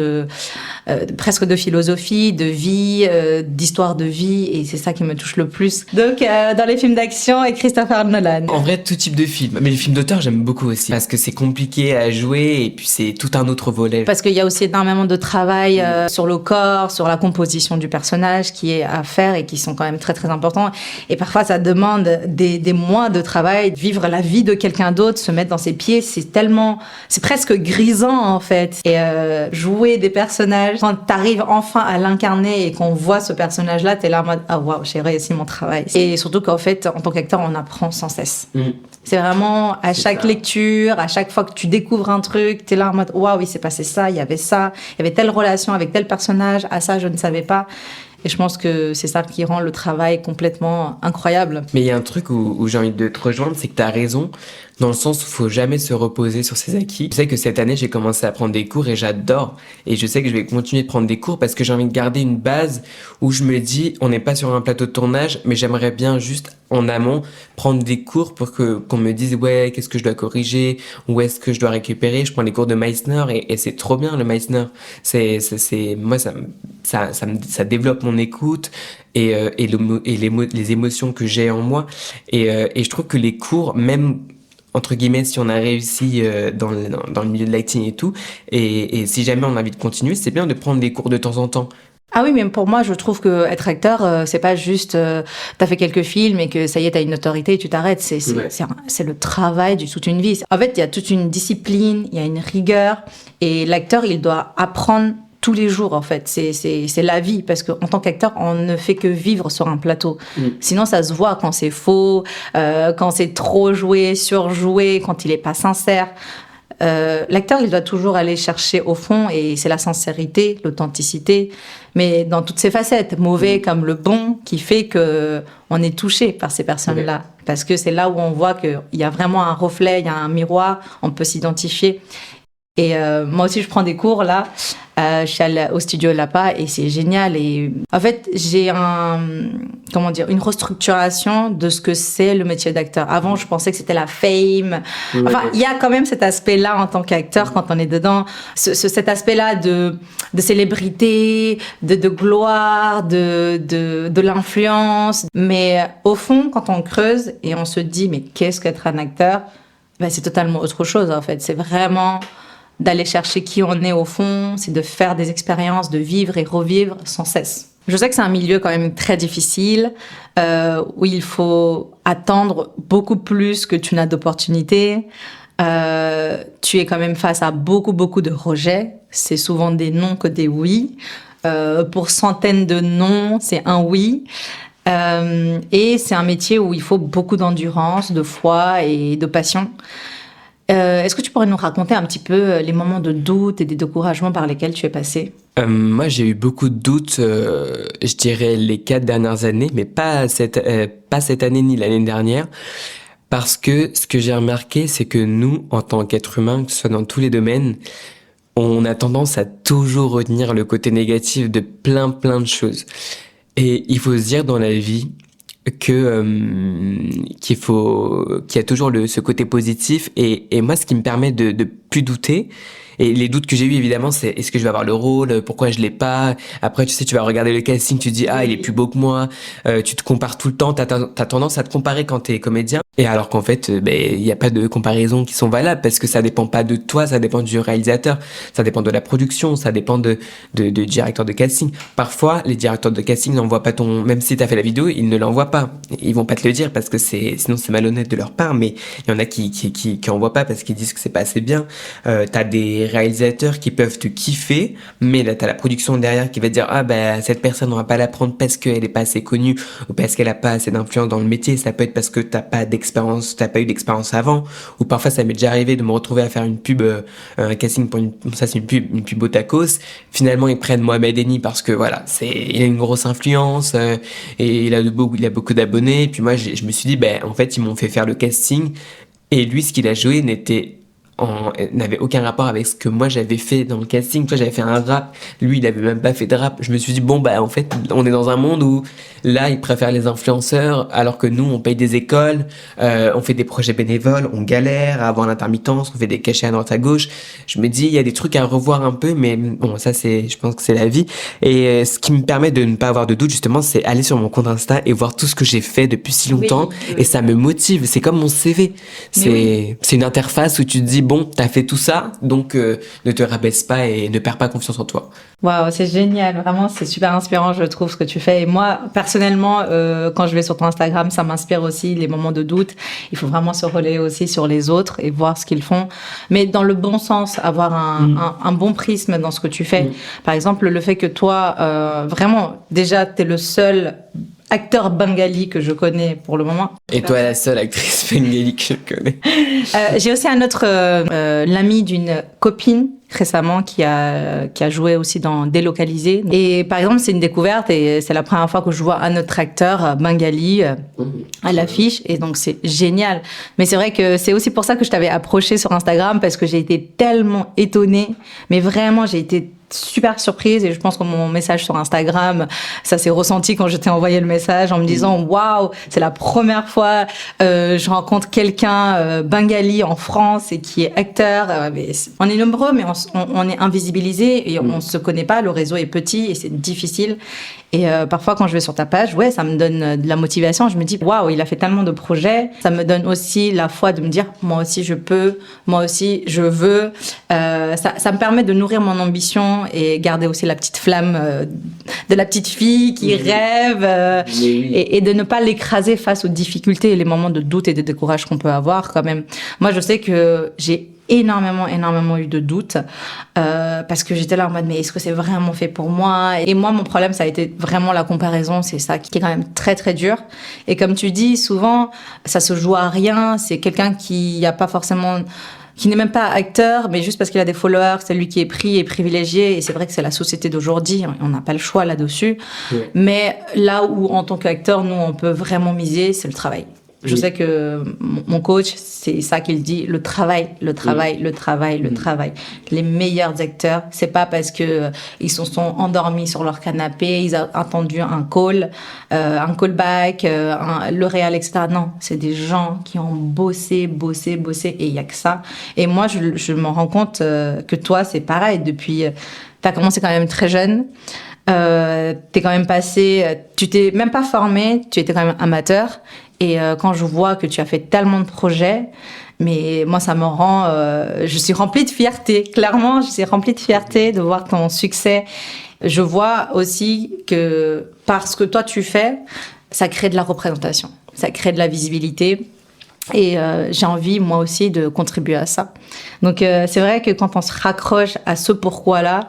presque de philosophie, de vie, d'histoire de vie, et c'est ça qui me touche le plus. Donc dans les films d'action et Christopher Nolan. En vrai, tout type de film. Mais les films d'auteur, j'aime beaucoup aussi. Parce que c'est compliqué à jouer et puis c'est tout un autre volet. Parce qu'il y a aussi énormément de travail sur le corps, sur la composition du personnage qui est à faire et qui sont quand même très très importants. Et parfois, ça demande des mois de travail. Vivre la vie de quelqu'un d'autre, se mettre dans ses pieds, c'est presque grisant en fait. Et jouer des personnages, quand t'arrives enfin à l'incarner et qu'on voit ce personnage-là, t'es là en mode ah waouh, j'ai réussi mon travail. Et surtout qu'en fait, en tant qu'acteur, on apprend sans cesse. C'est vraiment à chaque lecture, à chaque fois que tu découvres un truc, t'es là en mode waouh, il s'est passé ça, il y avait telle relation avec tel personnage, ça je ne savais pas. Et je pense que c'est ça qui rend le travail complètement incroyable. Mais il y a un truc où j'ai envie de te rejoindre, c'est que t'as raison, dans le sens où il faut jamais se reposer sur ses acquis. Je sais que cette année, j'ai commencé à prendre des cours et j'adore. Et je sais que je vais continuer de prendre des cours parce que j'ai envie de garder une base où je me dis, on n'est pas sur un plateau de tournage, mais j'aimerais bien juste en amont prendre des cours pour qu'on me dise, ouais, qu'est-ce que je dois corriger, où est-ce que je dois récupérer. Je prends les cours de Meissner et c'est trop bien, le Meissner. Moi, ça développe mon écoute et les émotions que j'ai en moi. Et je trouve que les cours, même entre guillemets, si on a réussi dans le milieu de l'acting et tout, et si jamais on a envie de continuer, c'est bien de prendre des cours de temps en temps. Ah oui, mais pour moi, je trouve que être acteur, c'est pas juste t'as fait quelques films et que ça y est, t'as une notoriété et tu t'arrêtes. C'est le travail de toute une vie. En fait, il y a toute une discipline, il y a une rigueur, et l'acteur, il doit apprendre tous les jours, en fait. C'est la vie, parce qu'en tant qu'acteur, on ne fait que vivre sur un plateau. Sinon, ça se voit quand c'est faux, quand c'est trop joué, surjoué, quand il est pas sincère. L'acteur, il doit toujours aller chercher au fond, et c'est la sincérité, l'authenticité, mais dans toutes ses facettes, mauvais comme le bon, qui fait que on est touché par ces personnes-là, parce que c'est là où on voit qu'il y a vraiment un reflet, il y a un miroir, on peut s'identifier. Et moi aussi, je prends des cours là. Je suis allée au studio Lapa et c'est génial. Et en fait, j'ai comment dire, une restructuration de ce que c'est le métier d'acteur. Avant, je pensais que c'était la fame. Enfin, il y a quand même cet aspect-là en tant qu'acteur quand on est dedans, cet aspect-là de célébrité, de gloire, de l'influence. Mais au fond, quand on creuse et on se dit, mais qu'est-ce qu'être un acteur? Ben, c'est totalement autre chose, en fait. C'est vraiment d'aller chercher qui on est au fond, c'est de faire des expériences, de vivre et revivre sans cesse. Je sais que c'est un milieu quand même très difficile, où il faut attendre beaucoup plus que tu n'as d'opportunités. Tu es quand même face à beaucoup de rejets. C'est souvent des non que des oui. Pour centaines de non, c'est un oui. Et c'est un métier où il faut beaucoup d'endurance, de foi et de passion. Est-ce que tu pourrais nous raconter un petit peu les moments de doute et des découragements par lesquels tu es passé? Moi, j'ai eu beaucoup de doutes, je dirais les 4 dernières années, mais pas cette année ni l'année dernière. Parce que ce que j'ai remarqué, c'est que nous, en tant qu'êtres humains, que ce soit dans tous les domaines, on a tendance à toujours retenir le côté négatif de plein de choses. Et il faut se dire dans la vie que qu'il y a toujours ce côté positif. Et moi, ce qui me permet de plus douter, et les doutes que j'ai eu évidemment, c'est est-ce que je vais avoir le rôle, pourquoi je l'ai pas. Après, tu sais, tu vas regarder le casting, tu te dis il est plus beau que moi. Tu te compares tout le temps, t'as tendance à te comparer quand t'es comédien. Et alors qu'en fait, il y a pas de comparaisons qui sont valables parce que ça dépend pas de toi, ça dépend du réalisateur, ça dépend de la production, ça dépend de directeur de casting. Parfois, les directeurs de casting n'envoient pas même si t'as fait la vidéo, ils ne l'envoient pas. Ils vont pas te le dire parce que sinon c'est malhonnête de leur part, mais il y en a qui envoient pas parce qu'ils disent que c'est pas assez bien. T'as des réalisateurs qui peuvent te kiffer, mais là t'as la production derrière qui va te dire cette personne on va pas la prendre parce qu'elle est pas assez connue ou parce qu'elle a pas assez d'influence dans le métier. Ça peut être parce que t'as pas eu d'expérience avant, ou parfois ça m'est déjà arrivé de me retrouver à faire une pub, un casting pour une pub au tacos. Finalement ils prennent Mohamed Eni parce que voilà, il a une grosse influence et il a beaucoup d'abonnés. Et puis moi je me suis dit en fait ils m'ont fait faire le casting et lui ce qu'il a joué n'avait aucun rapport avec ce que moi j'avais fait dans le casting. Toi, j'avais fait un rap, lui il avait même pas fait de rap. Je me suis dit en fait on est dans un monde où là ils préfèrent les influenceurs alors que nous on paye des écoles, on fait des projets bénévoles, on galère à avoir l'intermittence, on fait des cachets à droite à gauche. Je me dis il y a des trucs à revoir un peu, mais bon ça je pense que c'est la vie. Et ce qui me permet de ne pas avoir de doute justement, c'est aller sur mon compte Insta et voir tout ce que j'ai fait depuis si longtemps. Oui. Et ça me motive, c'est comme mon CV. C'est une interface où tu te dis t'as fait tout ça, donc ne te rabaisse pas et ne perds pas confiance en toi. Waouh, c'est génial, vraiment, c'est super inspirant, je trouve, ce que tu fais. Et moi, personnellement, quand je vais sur ton Instagram, ça m'inspire aussi les moments de doute. Il faut vraiment se relayer aussi sur les autres et voir ce qu'ils font, mais dans le bon sens, avoir un bon prisme dans ce que tu fais. Par exemple, le fait que toi, vraiment, déjà, t'es le seul acteur bengali que je connais pour le moment. Et toi, la seule actrice bengali que je connais. J'ai aussi un autre, l'ami d'une copine récemment qui a joué aussi dans Délocalisé. Et par exemple, c'est une découverte et c'est la première fois que je vois un autre acteur bengali à l'affiche. Et donc, c'est génial. Mais c'est vrai que c'est aussi pour ça que je t'avais approché sur Instagram parce que j'ai été tellement étonnée. Mais vraiment, j'ai été super surprise et je pense que mon message sur Instagram, ça s'est ressenti quand je t'ai envoyé le message en me disant waouh, c'est la première fois je rencontre quelqu'un bengali en France et qui est acteur. On est nombreux mais on est invisibilisé et on se connaît pas, le réseau est petit et c'est difficile. Et parfois quand je vais sur ta page, ça me donne de la motivation, je me dis waouh, il a fait tellement de projets, ça me donne aussi la foi de me dire moi aussi je peux, moi aussi je veux. Ça me permet de nourrir mon ambition et garder aussi la petite flamme de la petite fille qui rêve et de ne pas l'écraser face aux difficultés et les moments de doute et de décourage qu'on peut avoir quand même. Moi, je sais que j'ai énormément eu de doutes parce que j'étais là en mode mais est-ce que c'est vraiment fait pour moi? Et moi, mon problème, ça a été vraiment la comparaison. C'est ça qui est quand même très dur. Et comme tu dis, souvent, ça se joue à rien. C'est quelqu'un qui n'a pas forcément... qui n'est même pas acteur, mais juste parce qu'il a des followers, c'est lui qui est pris et privilégié. Et c'est vrai que c'est la société d'aujourd'hui, on n'a pas le choix là-dessus. Oui. Mais là où, en tant qu'acteur, nous, on peut vraiment miser, c'est le travail. Je sais que mon coach, c'est ça qu'il dit, le travail. Les meilleurs acteurs, c'est pas parce que ils se sont endormis sur leur canapé, ils ont attendu un callback, le réel, etc. Non, c'est des gens qui ont bossé, et il y a que ça. Et moi, je me rends compte que toi, c'est pareil. Depuis, t'as commencé quand même très jeune. T'es quand même passé, tu t'es même pas formé, tu étais quand même amateur. Et quand je vois que tu as fait tellement de projets, mais moi ça me rend, je suis remplie de fierté. Clairement, je suis remplie de fierté de voir ton succès. Je vois aussi que parce que toi tu fais, ça crée de la représentation, ça crée de la visibilité. Et j'ai envie, moi aussi, de contribuer à ça. Donc, c'est vrai que quand on se raccroche à ce pourquoi-là,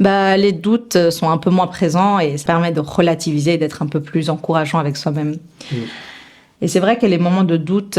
les doutes sont un peu moins présents et ça permet de relativiser, d'être un peu plus encourageant avec soi-même. Et c'est vrai que les moments de doute,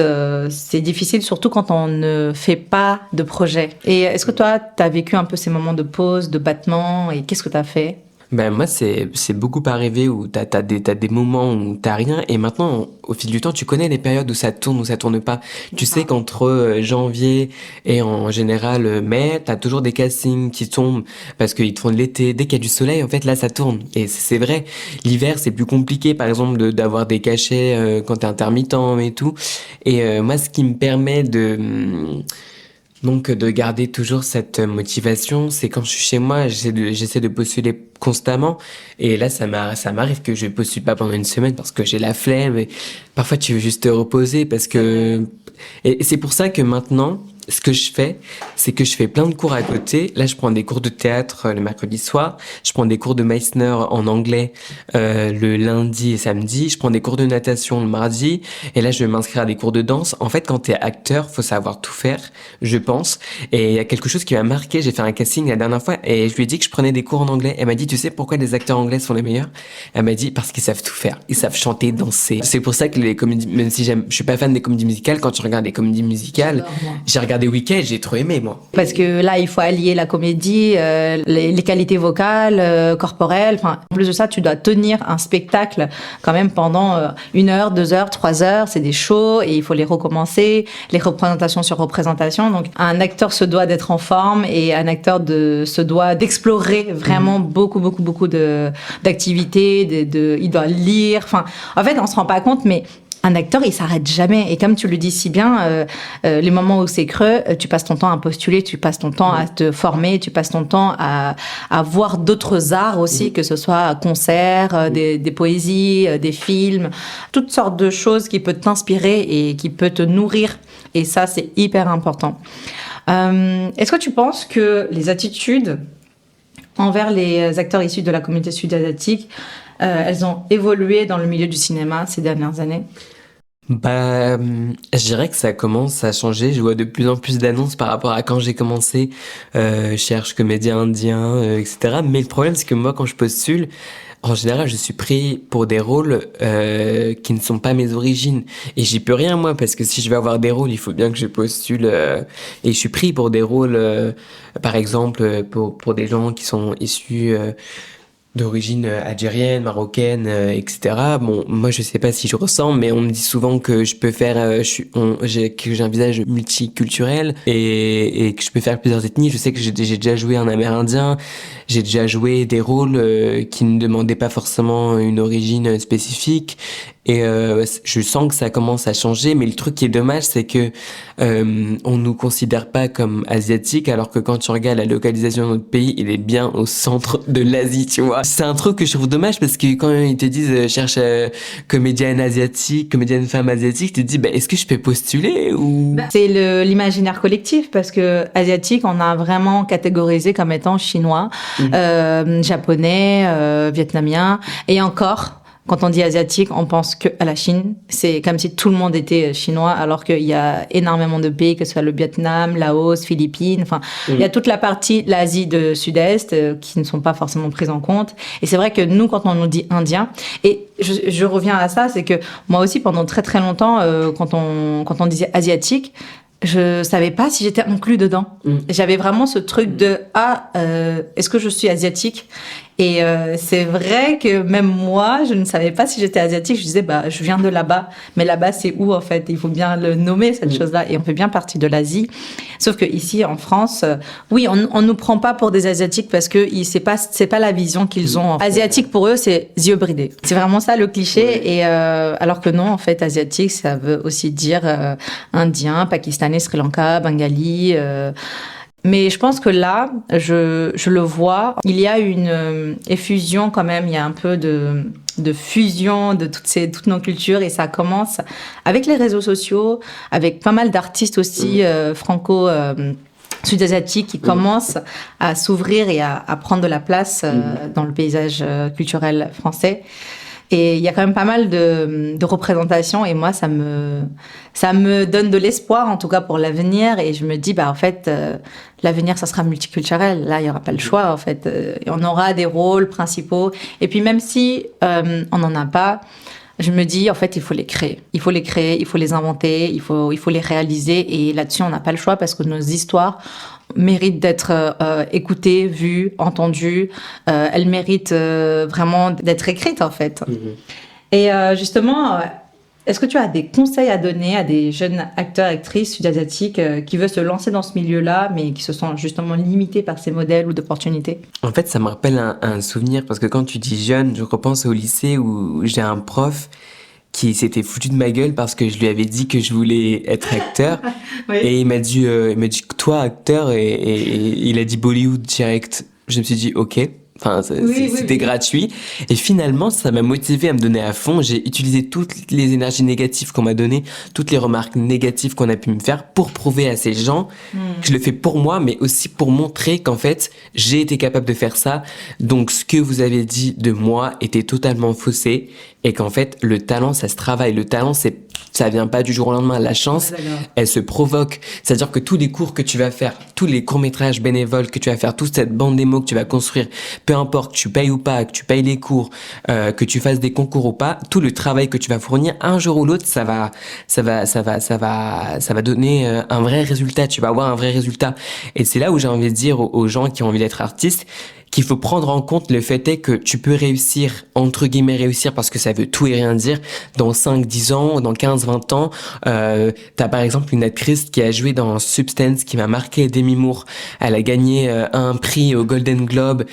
c'est difficile, surtout quand on ne fait pas de projet. Et est-ce que toi, tu as vécu un peu ces moments de pause, de battement, et qu'est-ce que tu as fait ? Moi, c'est beaucoup arrivé où t'as des moments où t'as rien, et maintenant, au fil du temps, tu connais les périodes où ça tourne pas. Tu sais qu'entre janvier et en général mai, t'as toujours des castings qui tombent parce qu'ils te font de l'été. Dès qu'il y a du soleil, en fait, là, ça tourne. Et c'est vrai. L'hiver, c'est plus compliqué, par exemple, d'avoir des cachets quand t'es intermittent et tout. Et moi, ce qui me permet donc de garder toujours cette motivation, c'est quand je suis chez moi, j'essaie de postuler constamment. Et là, ça m'arrive que je postule pas pendant une semaine parce que j'ai la flemme. Et parfois, tu veux juste te reposer et c'est pour ça que maintenant, ce que je fais, c'est que je fais plein de cours à côté. Là, je prends des cours de théâtre le mercredi soir. Je prends des cours de Meissner en anglais le lundi et samedi. Je prends des cours de natation le mardi. Et là, je vais m'inscrire à des cours de danse. En fait, quand t'es acteur, faut savoir tout faire, je pense. Et il y a quelque chose qui m'a marqué. J'ai fait un casting la dernière fois et je lui ai dit que je prenais des cours en anglais. Elle m'a dit, tu sais pourquoi les acteurs anglais sont les meilleurs? Elle m'a dit, parce qu'ils savent tout faire. Ils savent chanter, danser. C'est pour ça que les comédies, même si je suis pas fan des comédies musicales, quand tu regardes des comédies musicales, j'ai regardé Week-end, j'ai trop aimé, moi. Parce que là, il faut allier la comédie, les qualités vocales, corporelles. Enfin, en plus de ça, tu dois tenir un spectacle quand même pendant 1 heure, 2 heures, 3 heures. C'est des shows et il faut les recommencer, les représentations sur représentation. Donc, un acteur se doit d'être en forme et un acteur se doit d'explorer vraiment beaucoup d'activités. Il doit lire. Enfin, en fait, on se rend pas compte, mais un acteur, il s'arrête jamais. Et comme tu le dis si bien, les moments où c'est creux, tu passes ton temps à postuler, tu passes ton temps à te former, tu passes ton temps à voir d'autres arts aussi, que ce soit concerts, des poésies, des films, toutes sortes de choses qui peuvent t'inspirer et qui peuvent te nourrir. Et ça, c'est hyper important. Est-ce que tu penses que les attitudes envers les acteurs issus de la communauté sud-asiatique, elles ont évolué dans le milieu du cinéma ces dernières années? Je dirais que ça commence à changer. Je vois de plus en plus d'annonces par rapport à quand j'ai commencé. Cherche comédien indien, etc. Mais le problème, c'est que moi, quand je postule, en général, je suis pris pour des rôles qui ne sont pas mes origines. Et j'y peux rien, moi, parce que si je veux avoir des rôles, il faut bien que je postule. Et je suis pris pour des rôles, par exemple, pour des gens qui sont issus d'origine algérienne, marocaine, etc. Bon, moi je sais pas si je ressemble, mais on me dit souvent que je peux faire, que j'ai un visage multiculturel et que je peux faire plusieurs ethnies. Je sais que j'ai déjà joué un Amérindien, j'ai déjà joué des rôles qui ne demandaient pas forcément une origine spécifique. Et je sens que ça commence à changer, mais le truc qui est dommage, c'est que on nous considère pas comme asiatiques, alors que quand tu regardes la localisation de notre pays, il est bien au centre de l'Asie, tu vois. C'est un truc que je trouve dommage parce que quand ils te disent cherche comédienne asiatique, comédienne femme asiatique, tu te dis est-ce que je peux postuler ou c'est l'imaginaire collectif parce que asiatique, on a vraiment catégorisé comme étant chinois, japonais, vietnamien et encore. Quand on dit asiatique, on pense que à la Chine. C'est comme si tout le monde était chinois, alors qu'il y a énormément de pays, que ce soit le Vietnam, Laos, Philippines. Enfin, il y a toute la partie, l'Asie de Sud-Est, qui ne sont pas forcément prises en compte. Et c'est vrai que nous, quand on nous dit indien, et je reviens à ça, c'est que moi aussi, pendant très très longtemps, quand on disait asiatique, je savais pas si j'étais inclus dedans. J'avais vraiment ce truc de est-ce que je suis asiatique? Et c'est vrai que même moi, je ne savais pas si j'étais asiatique. Je disais je viens de là-bas, mais là-bas c'est où en fait? Il faut bien le nommer cette chose-là. Et on fait bien partie de l'Asie. Sauf que ici en France, oui, on nous prend pas pour des asiatiques parce que c'est pas la vision qu'ils ont. Asiatique pour eux, c'est yeux bridés. C'est vraiment ça le cliché. Et alors que non, en fait, asiatique, ça veut aussi dire indien, pakistanais, Sri Lanka, bengali. Mais je pense que là, je le vois, il y a une effusion quand même, il y a un peu de fusion de toutes nos cultures et ça commence avec les réseaux sociaux, avec pas mal d'artistes aussi franco sud-asiatiques qui commencent à s'ouvrir et à prendre de la place dans le paysage culturel français. Et il y a quand même pas mal de représentations et moi, ça me donne de l'espoir, en tout cas pour l'avenir. Et je me dis, en fait, l'avenir, ça sera multiculturel. Là, il n'y aura pas le choix, en fait. On aura des rôles principaux. Et puis, même si on n'en a pas, je me dis, en fait, il faut les créer. Il faut les créer, il faut les inventer, il faut les réaliser. Et là-dessus, on n'a pas le choix parce que nos histoires méritent d'être écoutées, vues, entendues. Elles méritent vraiment d'être écrites, en fait. Et justement, est-ce que tu as des conseils à donner à des jeunes acteurs, actrices sud-asiatiques qui veulent se lancer dans ce milieu-là, mais qui se sentent justement limités par ces modèles ou d'opportunités? En fait, ça me rappelle un souvenir, parce que quand tu dis jeune, je repense au lycée où j'ai un prof qui s'était foutu de ma gueule parce que je lui avais dit que je voulais être acteur. Oui. Et il m'a dit, toi, acteur, et il a dit Bollywood direct. Je me suis dit, ok. Enfin, c'était gratuit. Et finalement, ça m'a motivé à me donner à fond. J'ai utilisé toutes les énergies négatives qu'on m'a données, toutes les remarques négatives qu'on a pu me faire pour prouver à ces gens que je le fais pour moi, mais aussi pour montrer qu'en fait, j'ai été capable de faire ça. Donc, ce que vous avez dit de moi était totalement faussé et qu'en fait, le talent, ça se travaille. Le talent, ça vient pas du jour au lendemain. La chance, elle se provoque. C'est-à-dire que tous les cours que tu vas faire, tous les courts-métrages bénévoles que tu vas faire, toute cette bande démo que tu vas construire, peu importe que tu payes ou pas, que tu payes les cours, que tu fasses des concours ou pas, tout le travail que tu vas fournir, un jour ou l'autre, ça va donner un vrai résultat. Tu vas avoir un vrai résultat. Et c'est là où j'ai envie de dire aux gens qui ont envie d'être artistes, qu'il faut prendre en compte le fait est que tu peux réussir, entre guillemets réussir, parce que ça veut tout et rien dire, dans 5-10 ans, dans 15-20 ans. T'as par exemple une actrice qui a joué dans Substance, qui m'a marqué, Demi Moore. Elle a gagné un prix au Golden Globe.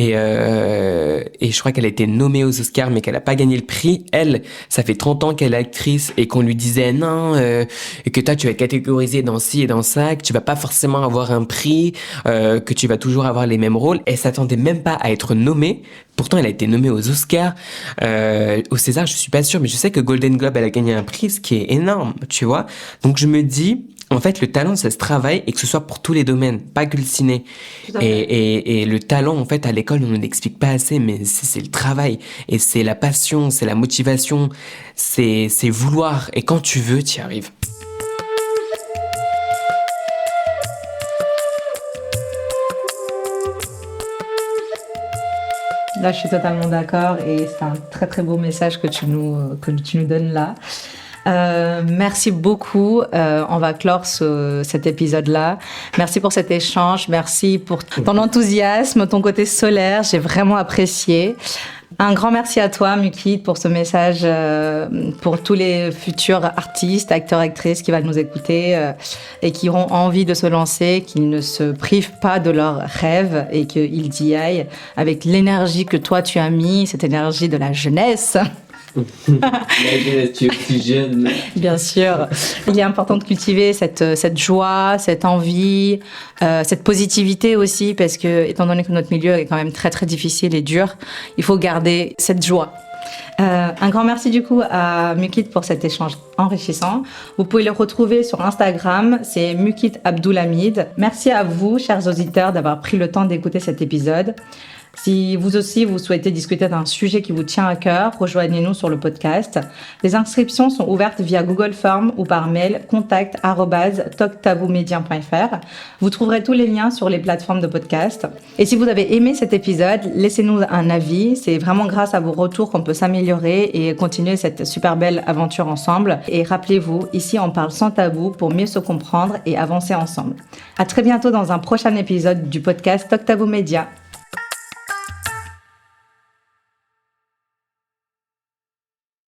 Et je crois qu'elle a été nommée aux Oscars, mais qu'elle a pas gagné le prix. Elle, ça fait 30 ans qu'elle est actrice et qu'on lui disait non, et que toi tu vas être catégorisée dans ci et dans ça, que tu vas pas forcément avoir un prix, que tu vas toujours avoir les mêmes rôles. Elle s'attendait même pas à être nommée. Pourtant, elle a été nommée aux Oscars, au César, je suis pas sûre, mais je sais que Golden Globe, elle a gagné un prix, ce qui est énorme, tu vois. Donc je me dis, en fait, le talent, ça se travaille et que ce soit pour tous les domaines, pas que le ciné. Et le talent, en fait, à l'école, on ne l'explique pas assez, mais c'est le travail. Et c'est la passion, c'est la motivation, c'est vouloir. Et quand tu veux, tu y arrives. Là, je suis totalement d'accord et c'est un très très beau message que tu nous donnes là. Merci beaucoup. On va clore cet épisode-là. Merci pour cet échange. Merci pour ton enthousiasme, ton côté solaire. J'ai vraiment apprécié. Un grand merci à toi, Mukit, pour ce message, pour tous les futurs artistes, acteurs, actrices qui vont nous écouter et qui auront envie de se lancer, qu'ils ne se privent pas de leurs rêves et qu'ils y aillent avec l'énergie que toi tu as mis, cette énergie de la jeunesse. Tu es aussi jeune. Bien sûr. Il est important de cultiver cette joie, cette envie, cette positivité aussi, parce que, étant donné que notre milieu est quand même très, très difficile et dur, il faut garder cette joie. Un grand merci du coup à Mukit pour cet échange enrichissant. Vous pouvez le retrouver sur Instagram, c'est Mukit Abdulhamid. Merci à vous, chers auditeurs, d'avoir pris le temps d'écouter cet épisode. Si vous aussi, vous souhaitez discuter d'un sujet qui vous tient à cœur, rejoignez-nous sur le podcast. Les inscriptions sont ouvertes via Google Form ou par mail contact@toktaboumedia.fr. Vous trouverez tous les liens sur les plateformes de podcast. Et si vous avez aimé cet épisode, laissez-nous un avis. C'est vraiment grâce à vos retours qu'on peut s'améliorer et continuer cette super belle aventure ensemble. Et rappelez-vous, ici on parle sans tabou pour mieux se comprendre et avancer ensemble. À très bientôt dans un prochain épisode du podcast Tok Tabou Média.